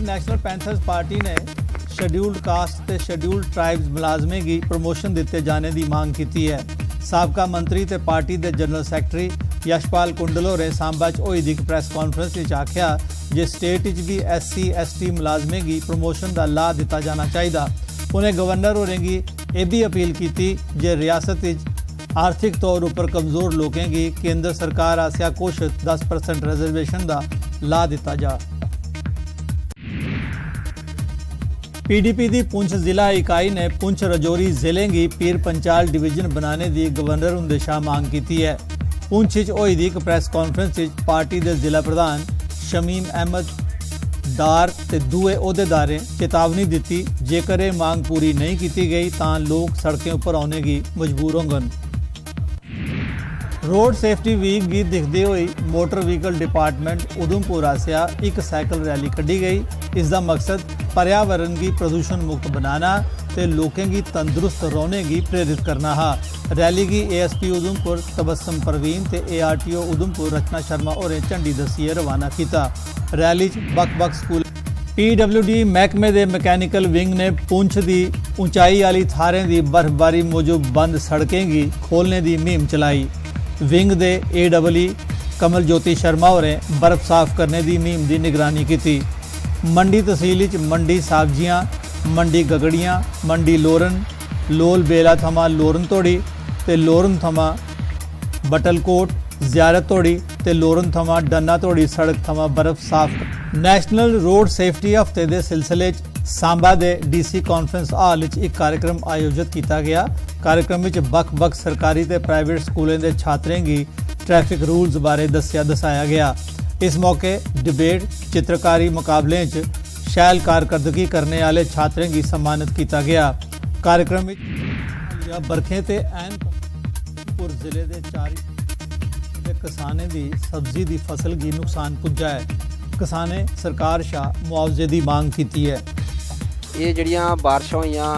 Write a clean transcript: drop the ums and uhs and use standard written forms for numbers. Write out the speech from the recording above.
National panthers party ने scheduled caste ते scheduled tribes मुलाजमें की प्रमोशन दिते जाने की मांग की है। साबका मंत्री ते पार्टी के जनरल सैकटरी यशपाल कुंडल होरें सांबा च होई दी प्रैस कॉन्फ्रेंस में आख्या जे स्टेट भी SC ST मुलाजमें की प्रमोशन का लाह दिता जाना चाहिए। उन्हें गवर्नर होरें की यह भी अपील की जे रियासत आर्थिक तौर पर कमज़ोर लोगों की केंद्र सरकार आसिया घोषित 10% रिजर्वेशन का लाह दिता जा। PDP की पुंछ जिला इकाई ने पुंछ रजौरी जिले की पीर पंचाल डिवीजन बनाने की गवर्नर हुंदे शाह मांग की है। पुंछ होई दी एक प्रैस कॉन्फ्रेंस पार्टी के जिला प्रधान शमीम अहमद डार ते दूए अहदेदारें चेतावनी दी जेकर यह मांग पूरी नहीं की गई तो लोग सड़कों पर आने की मजबूर होंगन। रोड सेफ्टी वीक की दिखते हुए मोटर व्हीकल डिपार्टमेंट उधमपुर आसिया एक साइकिल रैली कढ़ी गई। इसका मकसद पर्यावरण की प्रदूषण मुक्त बनाना ते लोगों की तंदुरुस्त रहने की प्रेरित करना हा। रैली की ASP उधमपुर तबस्सम परवीन ते ARTO उधमपुर रचना शर्मा और झंडी दसिए रवाना किया। रैली बख-बख स्कूल PWD महकमे के मैकेनिकल विंग ने पुंछ की ऊंचाई वाली थारें की बर्फबारी मूजब बंद सड़कें की खोलने की मुहिम चलाई। विंग दे AEE कमल ज्योति शर्मा होरें बर्फ साफ करने की मुहिम की निगरानी की। मंडी तहसील मंडी सब्जियां मंडी गगड़ियां मंडी लोरन लोल बेला थमा लोरन तोड़ी ते लोरन थमा बटलकोट जियारत तोड़ी ते लोरन थमा डन्ना तोड़ी सड़क थमा बर्फ साफ। नैशनल रोड सेफ्टी हफ्ते के सिलसिले सांबा के DC कॉन्फ्रेंस हाल एक कार्यक्रम आयोजित किया गया। कार्यक्रम में बख-बख सरकारी ते प्राइवेट स्कूलों के छात्रों की ट्रैफिक रूल्स बारे दसाया गया। इस मौके डिबेट चित्रकारी मुकाबले शैल कारकर्दगी करने वाले छात्रों की सम्मानित किया गया। कार्यक्रम में बरखें ते ऐनपुर जिले के 4 किसानों की सब्जी की फसल की नुकसान पुजा है। किसाने सरकार शाह मुआवजे की मांग की है। ये जड़ियाँ बारिशां होइयां